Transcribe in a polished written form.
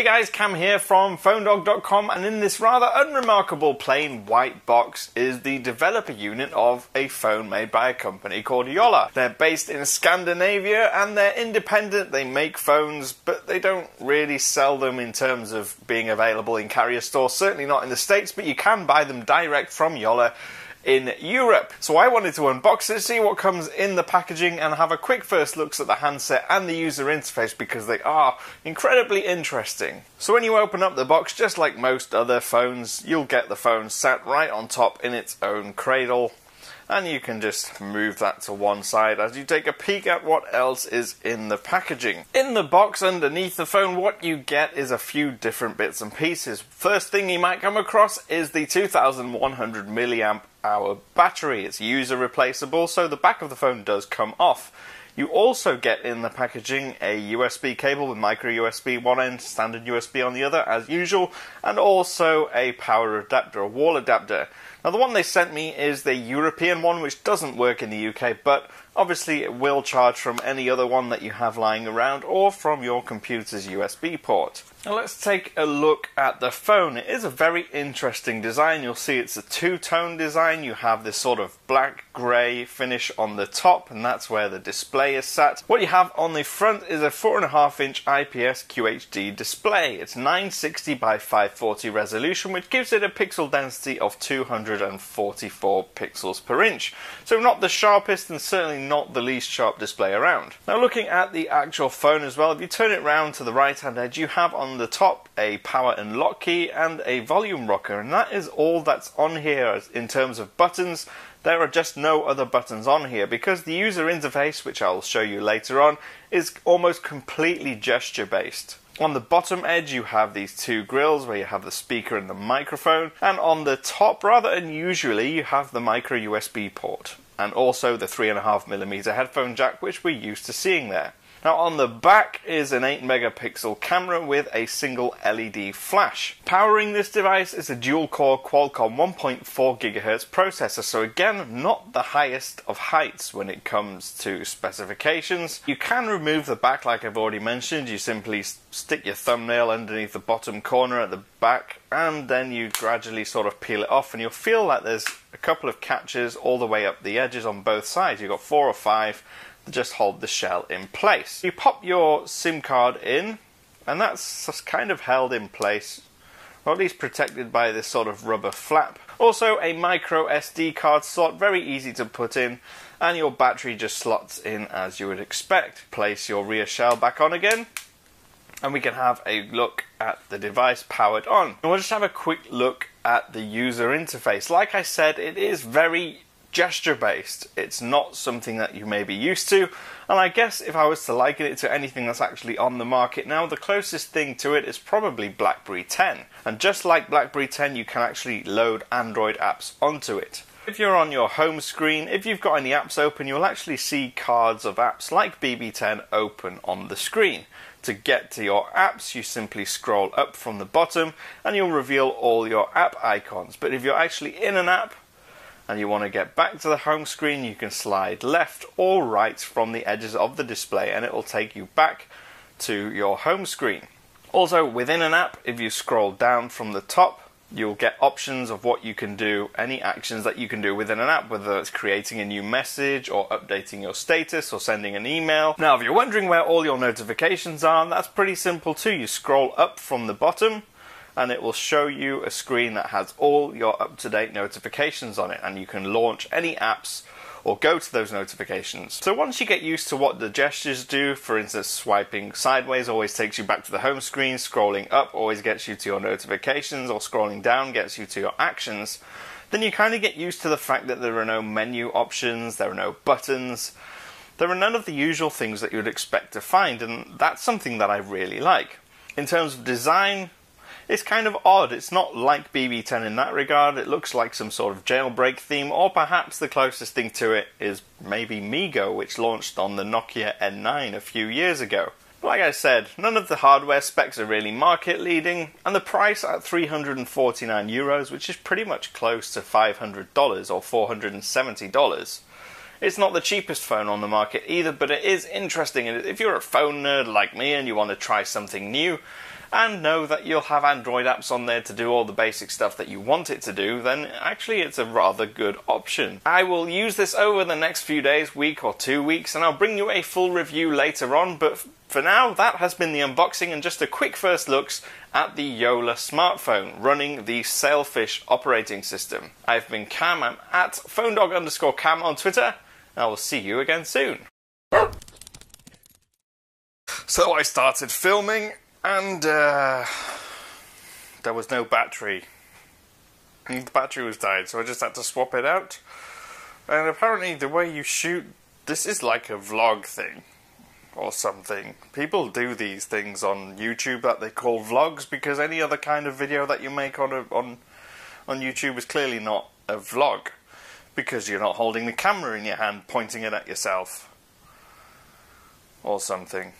guys, Cam here from PhoneDog.com, and in this rather unremarkable plain white box is the developer unit of a phone made by a company called Jolla. They're based in Scandinavia and they're independent. They make phones, but they don't really sell them in terms of being available in carrier stores, certainly not in the States, but you can buy them direct from Jolla in Europe. So I wanted to unbox it, see what comes in the packaging, and have a quick first looks at the handset and the user interface because they are incredibly interesting. So when you open up the box, just like most other phones, you'll get the phone sat right on top in its own cradle, and you can just move that to one side as you take a peek at what else is in the packaging. In the box underneath the phone, what you get is a few different bits and pieces. First thing you might come across is the 2100 milliamp hour battery. It's user replaceable, so the back of the phone does come off. You also get in the packaging a USB cable with micro USB one end, standard USB on the other as usual, and also a power adapter, a wall adapter. Now the one they sent me is the European one, which doesn't work in the UK, but obviously it will charge from any other one that you have lying around or from your computer's USB port. Now let's take a look at the phone. It is a very interesting design. You'll see it's a two-tone design. You have this sort of black-grey finish on the top, and that's where the display is sat. What you have on the front is a 4.5-inch IPS QHD display. It's 960 by 540 resolution, which gives it a pixel density of 244 pixels per inch. So not the sharpest and certainly not the least sharp display around. Now looking at the actual phone as well, if you turn it round to the right hand edge, you have on the top a power and lock key and a volume rocker, and that is all that's on here in terms of buttons. There are just no other buttons on here because the user interface, which I'll show you later on, is almost completely gesture based. On the bottom edge you have these two grills where you have the speaker and the microphone, and on the top, rather unusually, you have the micro USB port and also the 3.5mm headphone jack, which we're used to seeing there. Now on the back is an 8 megapixel camera with a single LED flash. Powering this device is a dual-core Qualcomm 1.4 GHz processor, so again, not the highest of heights when it comes to specifications. You can remove the back like I've already mentioned. You simply stick your thumbnail underneath the bottom corner at the back, and then you gradually sort of peel it off, and you'll feel like there's a couple of catches all the way up the edges on both sides. You've got 4 or 5 just hold the shell in place. You pop your SIM card in, and that's just kind of held in place, or at least protected by this sort of rubber flap. Also a micro SD card slot, very easy to put in, and your battery just slots in as you would expect. Place your rear shell back on again, and we can have a look at the device powered on. And we'll just have a quick look at the user interface. Like I said, it is very gesture based. It's not something that you may be used to, and I guess if I was to liken it to anything that's actually on the market now, the closest thing to it is probably BlackBerry 10. And just like BlackBerry 10, you can actually load Android apps onto it. If you're on your home screen, if you've got any apps open, you'll actually see cards of apps like BB10 open on the screen. To get to your apps, you simply scroll up from the bottom and you'll reveal all your app icons. But if you're actually in an app and you want to get back to the home screen, you can slide left or right from the edges of the display and it will take you back to your home screen. Also within an app, if you scroll down from the top, you'll get options of what you can do, any actions that you can do within an app, whether it's creating a new message or updating your status or sending an email. Now if you're wondering where all your notifications are, that's pretty simple too. You scroll up from the bottom and it will show you a screen that has all your up-to-date notifications on it, and you can launch any apps or go to those notifications. So once you get used to what the gestures do, for instance swiping sideways always takes you back to the home screen, scrolling up always gets you to your notifications, or scrolling down gets you to your actions, then you kind of get used to the fact that there are no menu options, there are no buttons, there are none of the usual things that you would expect to find, and that's something that I really like. In terms of design, it's kind of odd. It's not like BB10 in that regard. It looks like some sort of jailbreak theme, or perhaps the closest thing to it is maybe Migo, which launched on the Nokia N9 a few years ago. But like I said, none of the hardware specs are really market leading, and the price at €349, which is pretty much close to $500 or $470. It's not the cheapest phone on the market either, but it is interesting. And if you're a phone nerd like me and you want to try something new, and know that you'll have Android apps on there to do all the basic stuff that you want it to do, then actually it's a rather good option. I will use this over the next few days, week or 2 weeks, and I'll bring you a full review later on, but for now, that has been the unboxing and just a quick first looks at the Jolla smartphone running the Sailfish operating system. I've been Cam, I'm at phonedog_Cam on Twitter, and I will see you again soon. So I started filming, and there was no battery. The battery was died, so I just had to swap it out. And apparently the way you shoot, this is like a vlog thing or something. People do these things on YouTube that they call vlogs, because any other kind of video that you make on YouTube is clearly not a vlog, because you're not holding the camera in your hand pointing it at yourself or something.